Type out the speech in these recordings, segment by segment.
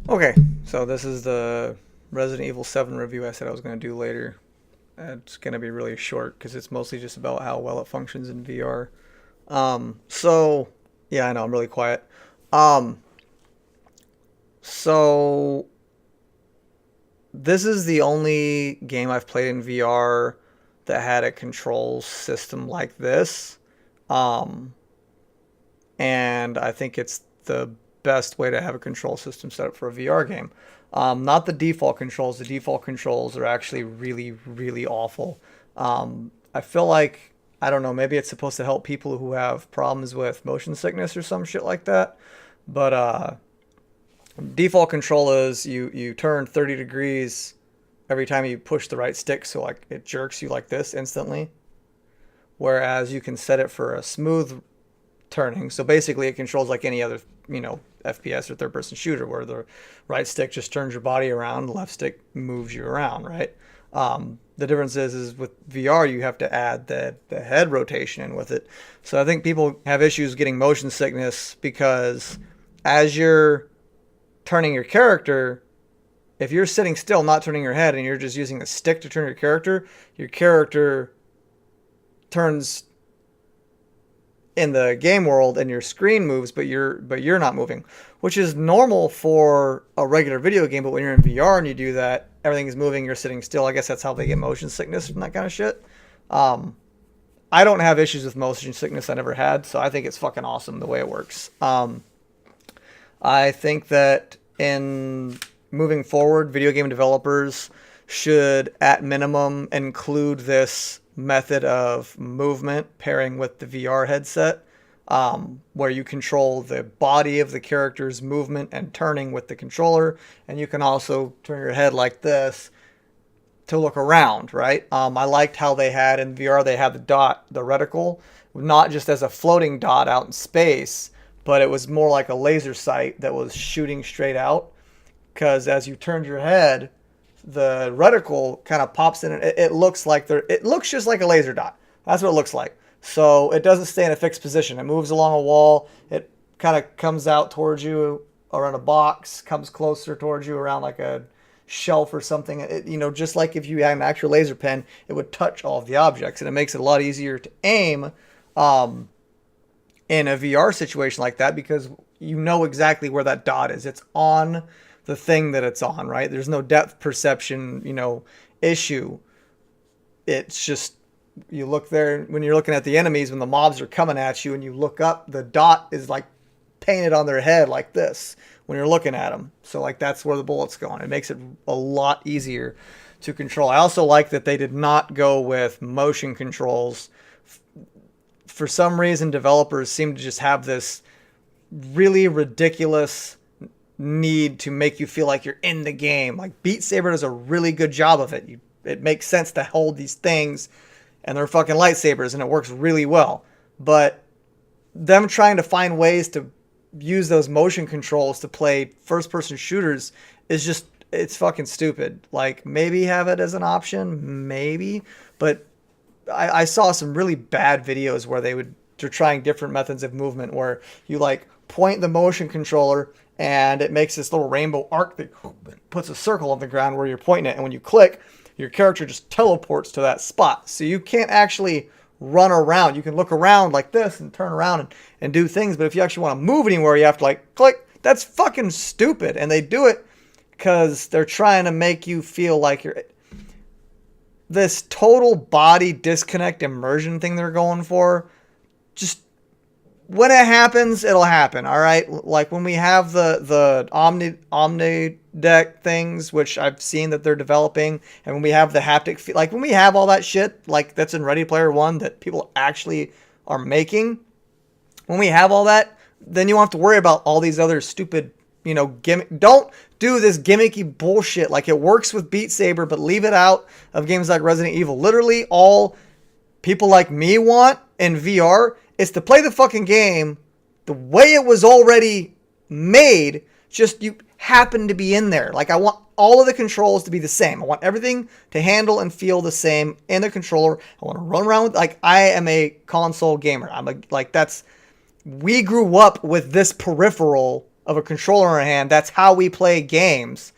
Okay, so this is the Resident Evil 7 review I said I was going to do later. It's going to be really short because it's mostly just about how well it functions in VR. So, yeah, I know, I'm really quiet. Um, so, this is the only game I've played in VR that had a control system like this. Um, and I think it's the best way to have a control system set up for a VR game. Not the default controls. The default controls are actually really, really awful. I feel like, I don't know, maybe it's supposed to help people who have problems with motion sickness or some shit like that. But default control is you turn 30 degrees every time you push the right stick, so like it jerks you like this instantly. Whereas you can set it for a smooth turning. So basically, it controls like any other, FPS or third person shooter where the right stick just turns your body around, the left stick moves you around, right? The difference is with VR, you have to add the head rotation in with it. So I think people have issues getting motion sickness because as you're turning your character, if you're sitting still, not turning your head, and you're just using the stick to turn your character turns in the game world and your screen moves, but you're not moving, which is normal for a regular video game. But when you're in VR and you do that, everything is moving, you're sitting still. I guess that's how they get motion sickness from that kind of shit. um I don't have issues with motion sickness. I never had, so I think it's fucking awesome the way it works. I think that in moving forward, video game developers should at minimum include this method of movement pairing with the VR headset, where you control the body of the character's movement and turning with the controller, and you can also turn your head like this to look around, right? I liked how they had in VR, they had the dot, the reticle, not just as a floating dot out in space, but it was more like a laser sight that was shooting straight out. Because as you turned your head, the reticle kind of pops in, and it looks like it looks just like a laser dot. That's what it looks like. So it doesn't stay in a fixed position. It moves along a wall. It kind of comes out towards you around a box, comes closer towards you around like a shelf or something. Just like if you had an actual laser pen, it would touch all of the objects, and it makes it a lot easier to aim in a VR situation like that, because you know exactly where that dot is. It's on the thing that it's on, right? There's no depth perception, issue. It's just you look there when you're looking at the enemies, when the mobs are coming at you, and you look up, the dot is like painted on their head like this when you're looking at them. So like that's where the bullet's going. It makes it a lot easier to control. I also like that they did not go with motion controls. For some reason, developers seem to just have this really ridiculous need to make you feel like you're in the game. Like Beat Saber does a really good job of it. It makes sense to hold these things, and they're fucking lightsabers, and it works really well. But them trying to find ways to use those motion controls to play first-person shooters is just, it's fucking stupid. Like, maybe have it as an option, maybe, but I saw some really bad videos where they're trying different methods of movement where you like point the motion controller and it makes this little rainbow arc that puts a circle on the ground where you're pointing it, and when you click, your character just teleports to that spot. So you can't actually run around. You can look around like this and turn around and do things, but if you actually want to move anywhere, you have to like click. That's fucking stupid, and they do it because they're trying to make you feel like you're... This total body disconnect immersion thing they're going for, just when it happens, it'll happen, all right? Like when we have the Omni deck things, which I've seen that they're developing, and when we have the haptic, like when we have all that shit, like that's in Ready Player One that people actually are making, when we have all that, then you won't have to worry about all these other stupid, gimmick. Don't do this gimmicky bullshit. Like it works with Beat Saber, but leave it out of games like Resident Evil. Literally all people like me want in VR is to play the fucking game the way it was already made, just you happen to be in there. Like I want all of the controls to be the same. I want everything to handle and feel the same in the controller. I want to run around with, like, I am a console gamer. We grew up with this peripheral of a controller in our hand. That's how we play games.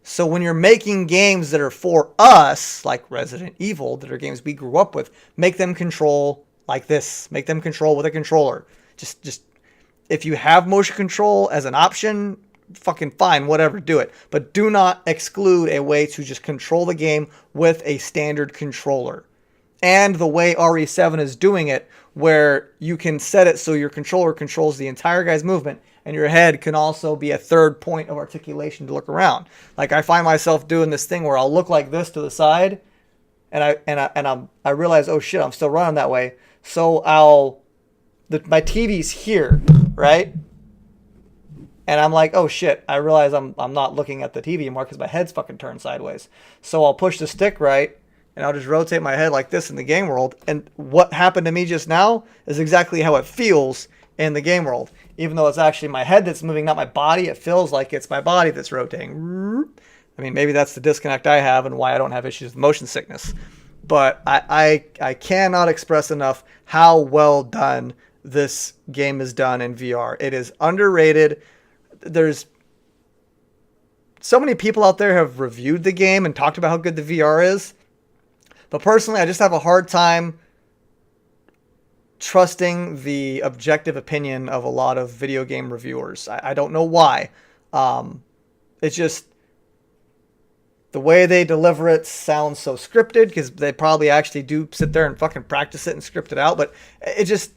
So when you're making games that are for us, like Resident Evil, that are games we grew up with, make them control like this. Make them control with a controller. Just if you have motion control as an option, fucking fine, whatever, do it. But do not exclude a way to just control the game with a standard controller. And the way RE7 is doing it, where you can set it so your controller controls the entire guy's movement, and your head can also be a third point of articulation to look around. Like I find myself doing this thing where I'll look like this to the side, and I realize, oh shit, I'm still running that way. So my TV's here, right? And I'm like, oh shit, I realize I'm not looking at the TV anymore because my head's fucking turned sideways. So I'll push the stick right, and I'll just rotate my head like this in the game world. And what happened to me just now is exactly how it feels in the game world. Even though it's actually my head that's moving, not my body, it feels like it's my body that's rotating. I mean, maybe that's the disconnect I have and why I don't have issues with motion sickness. But I cannot express enough how well done this game is done in VR. It is underrated. There's so many people out there have reviewed the game and talked about how good the VR is. But personally, I just have a hard time trusting the objective opinion of a lot of video game reviewers. I don't know why. It's just the way they deliver it sounds so scripted, because they probably actually do sit there and fucking practice it and script it out. But it just...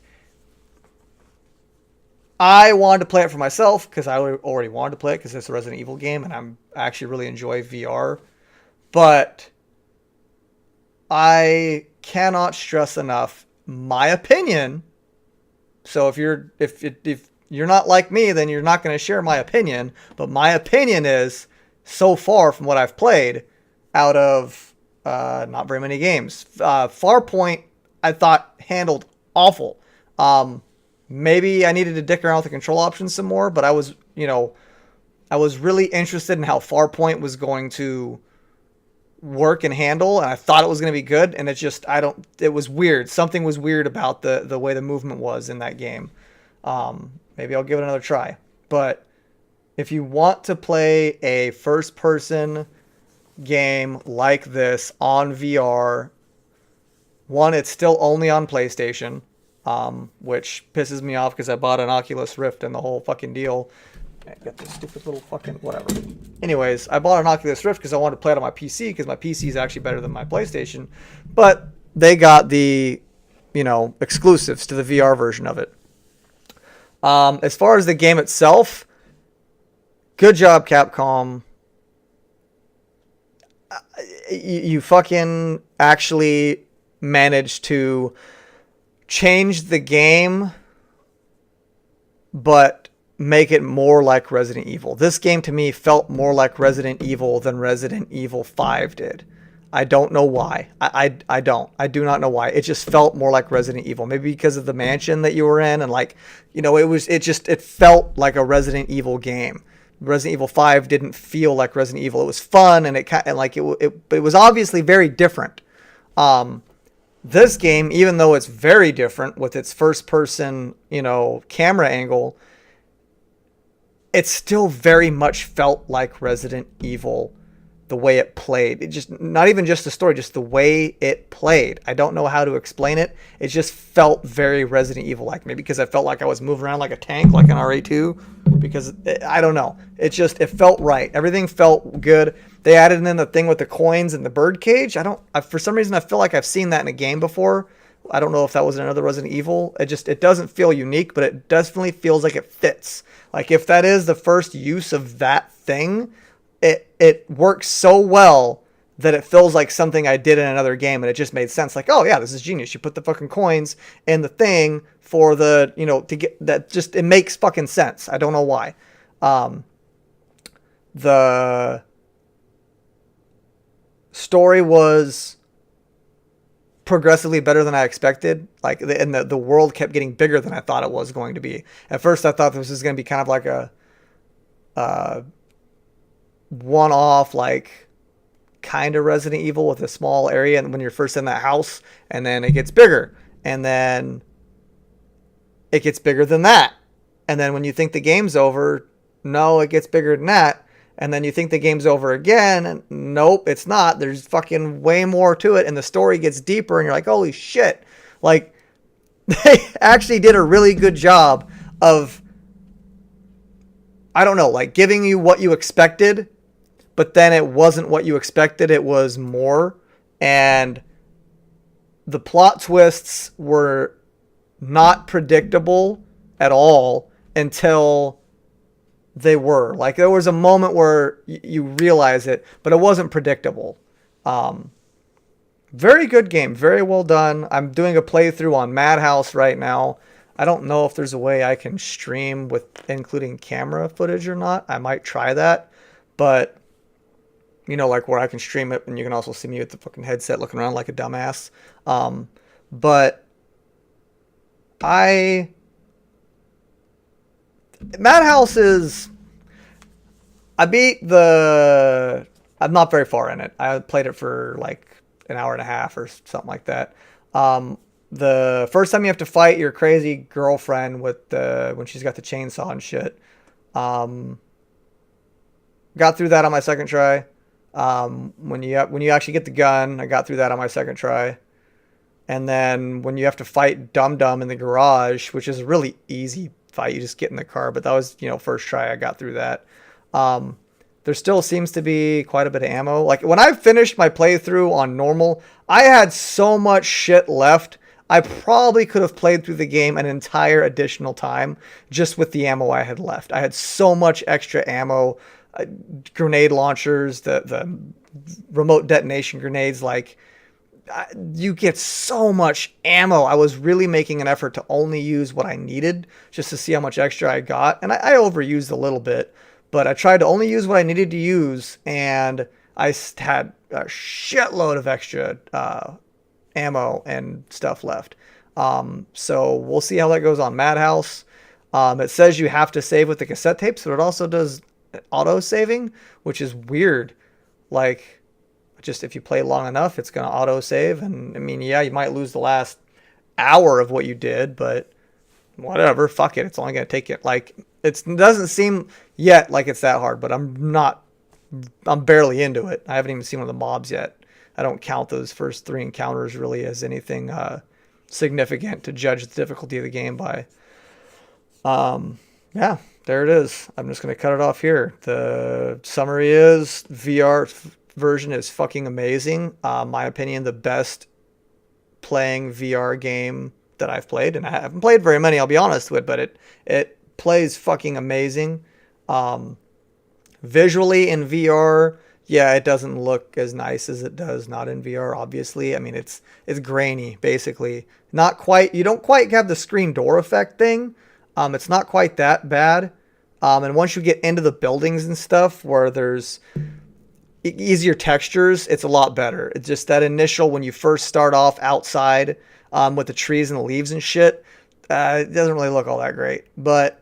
I wanted to play it for myself because I already wanted to play it because it's a Resident Evil game and I actually really enjoy VR. But I cannot stress enough my opinion. So if you're not like me, then you're not going to share my opinion. But my opinion is, so far from what I've played, out of not very many games, Farpoint I thought handled awful. Maybe I needed to dick around with the control options some more, but I was really interested in how Farpoint was going to work and handle, and I thought it was going to be good, and it was weird. Something was weird about the way the movement was in that game. Maybe I'll give it another try. But if you want to play a first-person game like this on VR, one, it's still only on PlayStation. Which pisses me off because I bought an Oculus Rift and the whole fucking deal. I got this stupid little fucking whatever. Anyways, I bought an Oculus Rift because I wanted to play it on my PC because my PC is actually better than my PlayStation. But they got the, exclusives to the VR version of it. As far as the game itself, good job, Capcom. You fucking actually managed to change the game, but make it more like Resident Evil. This game to me felt more like Resident Evil than Resident Evil 5 did. I don't know why. I do not know why. It just felt more like Resident Evil. Maybe because of the mansion that you were in, and it felt like a Resident Evil game. Resident Evil 5 didn't feel like Resident Evil. It was fun, and it was obviously very different. This game, even though it's very different with its first-person, camera angle, it still very much felt like Resident Evil, the way it played. It just, not even just the story, just the way it played. I don't know how to explain it. It just felt very Resident Evil-like. Maybe because I felt like I was moving around like a tank, like an RA2. Because, I don't know. It felt right. Everything felt good. They added in the thing with the coins and the bird cage. For some reason, I feel like I've seen that in a game before. I don't know if that was in another Resident Evil. It doesn't feel unique, but it definitely feels like it fits. Like, if that is the first use of that thing, it works so well that it feels like something I did in another game, and it just made sense. Like, oh yeah, this is genius. You put the fucking coins in the thing for the, to get that. Just, it makes fucking sense. I don't know why. The story was progressively better than I expected. And the world kept getting bigger than I thought it was going to be. At first, I thought this was going to be kind of like a one-off, kind of Resident Evil with a small area, and when you're first in that house, and then it gets bigger, and then it gets bigger than that, and then when you think the game's over, no, it gets bigger than that. And then you think the game's over again, and nope, it's not. There's fucking way more to it, and the story gets deeper, and you're like, holy shit. Like, they actually did a really good job of, I don't know, like giving you what you expected, but then it wasn't what you expected. It was more. And the plot twists were not predictable at all until they were. Like, there was a moment where you realize it, but it wasn't predictable. Um, Very good game. Very well done. I'm doing a playthrough on Madhouse right now. I don't know if there's a way I can stream with including camera footage or not. I might try that. But, like where I can stream it and you can also see me with the fucking headset looking around like a dumbass. But I... Madhouse is... I beat the... I'm not very far in it. I played it for like an hour and a half or something like that. The first time you have to fight your crazy girlfriend with when she's got the chainsaw and shit. Got through that on my second try. When you actually get the gun, I got through that on my second try. And then when you have to fight Dum Dum in the garage, which is a really easy fight, you just get in the car. But that was first try. I got through that. There still seems to be quite a bit of ammo. Like, when I finished my playthrough on normal, I had so much shit left. I probably could have played through the game an entire additional time just with the ammo I had left. I had so much extra ammo, grenade launchers, the remote detonation grenades. Like, you get so much ammo. I was really making an effort to only use what I needed just to see how much extra I got. And I overused a little bit. But I tried to only use what I needed to use, and I had a shitload of extra ammo and stuff left. So we'll see how that goes on Madhouse. It says you have to save with the cassette tapes, but it also does auto saving, which is weird. Like, just if you play long enough, it's going to auto save. And I mean, yeah, you might lose the last hour of what you did, but whatever, fuck it. It's only going to take it. Like, it doesn't seem yet like it's that hard, but I'm barely into it. I haven't even seen one of the mobs yet. I don't count those first 3 encounters really as anything significant to judge the difficulty of the game by. Yeah, there it is. I'm just going to cut it off here. The summary is VR version is fucking amazing. My opinion, the best playing VR game that I've played, and I haven't played very many, I'll be honest with, but it plays fucking amazing. Visually in VR, yeah, it doesn't look as nice as it does not in VR, obviously. I mean, it's grainy, basically. Not quite, you don't quite have the screen door effect thing. It's not quite that bad. And once you get into the buildings and stuff where there's easier textures, it's a lot better. It's just that initial, when you first start off outside with the trees and the leaves and shit, it doesn't really look all that great. But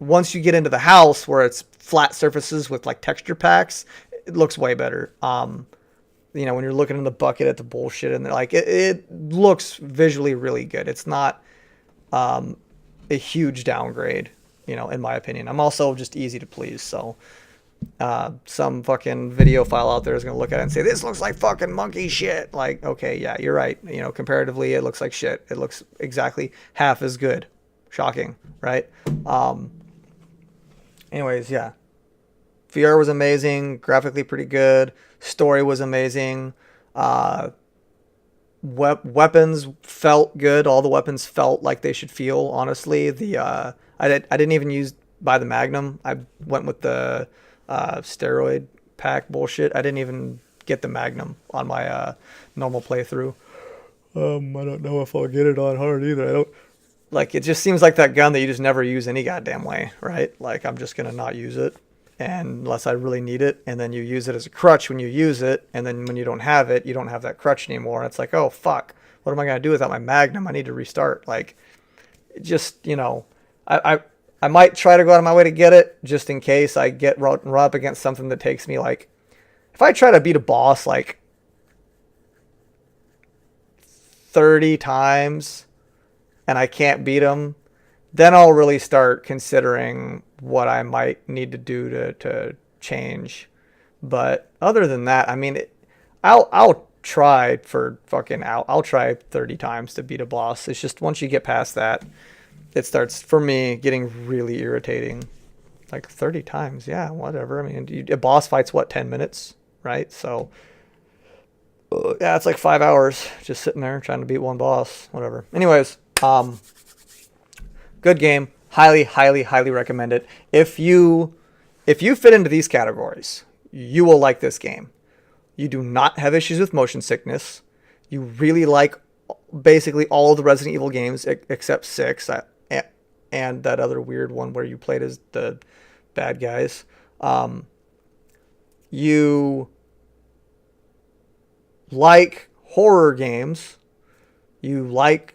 once you get into the house where it's flat surfaces with like texture packs, it looks way better. When you're looking in the bucket at the bullshit and like it looks visually really good. It's not a huge downgrade, in my opinion. I'm also just easy to please, so some fucking video file out there is going to look at it and say, this looks like fucking monkey shit. Like, okay, yeah, you're right. Comparatively, it looks like shit. It looks exactly half as good. Shocking, right? Anyways, yeah. VR was amazing. Graphically pretty good. Story was amazing. Weapons felt good. All the weapons felt like they should feel, honestly. I didn't even buy the Magnum. I went with the steroid pack bullshit. I didn't even get the Magnum on my normal playthrough. I don't know if I'll get it on hard either. I don't like, it just seems like that gun that you just never use any goddamn way, right? Like, I'm just gonna not use it unless I really need it, and then you use it as a crutch when you use it, and then when you don't have it, you don't have that crutch anymore. And it's like, oh fuck, what am I gonna do without my Magnum? I need to restart. Like, just I might try to go out of my way to get it just in case I get run up against something that takes me, like, if I try to beat a boss like 30 times and I can't beat him, then I'll really start considering what I might need to do to change. But other than that, I mean, I'll try for fucking I'll try 30 times to beat a boss. It's just once you get past that, it starts for me getting really irritating. Like 30 times, yeah, whatever. I mean, a boss fight's what, 10 minutes, right? So yeah, it's like 5 hours just sitting there trying to beat one boss, whatever. Anyways, good game. Highly, highly, highly recommend it. If you fit into these categories, you will like this game. You do not have issues with motion sickness. You really like basically all of the Resident Evil games except 6 and that other weird one where you played as the bad guys. You like horror games. You like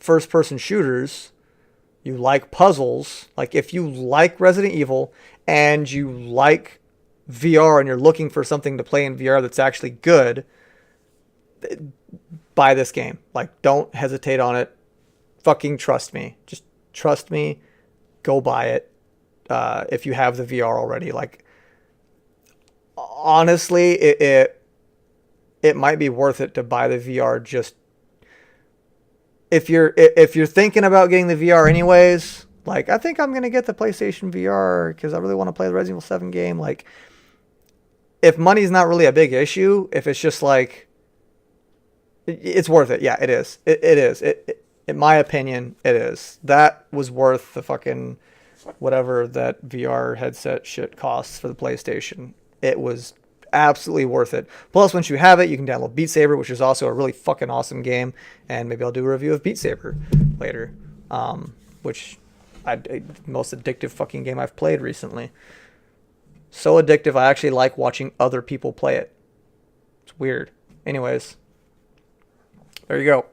first person shooters. You like puzzles. Like if you like Resident Evil and you like VR and you're looking for something to play in VR that's actually good, buy this game. Like don't hesitate on it. Fucking trust me. Just trust me. Go buy it. If you have the VR already. Like honestly, it might be worth it to buy the VR just if you're thinking about getting the VR anyways. Like I think I'm gonna get the PlayStation VR because I really want to play the Resident Evil 7 game. Like if money's not really a big issue, if it's just like it's worth it. Yeah, it is. It is. In my opinion, it is. That was worth the fucking whatever that VR headset shit costs for the PlayStation. It was absolutely worth it. Plus, once you have it, you can download Beat Saber, which is also a really fucking awesome game. And maybe I'll do a review of Beat Saber later, which most addictive fucking game I've played recently. So addictive, I actually like watching other people play it. It's weird. Anyways, there you go.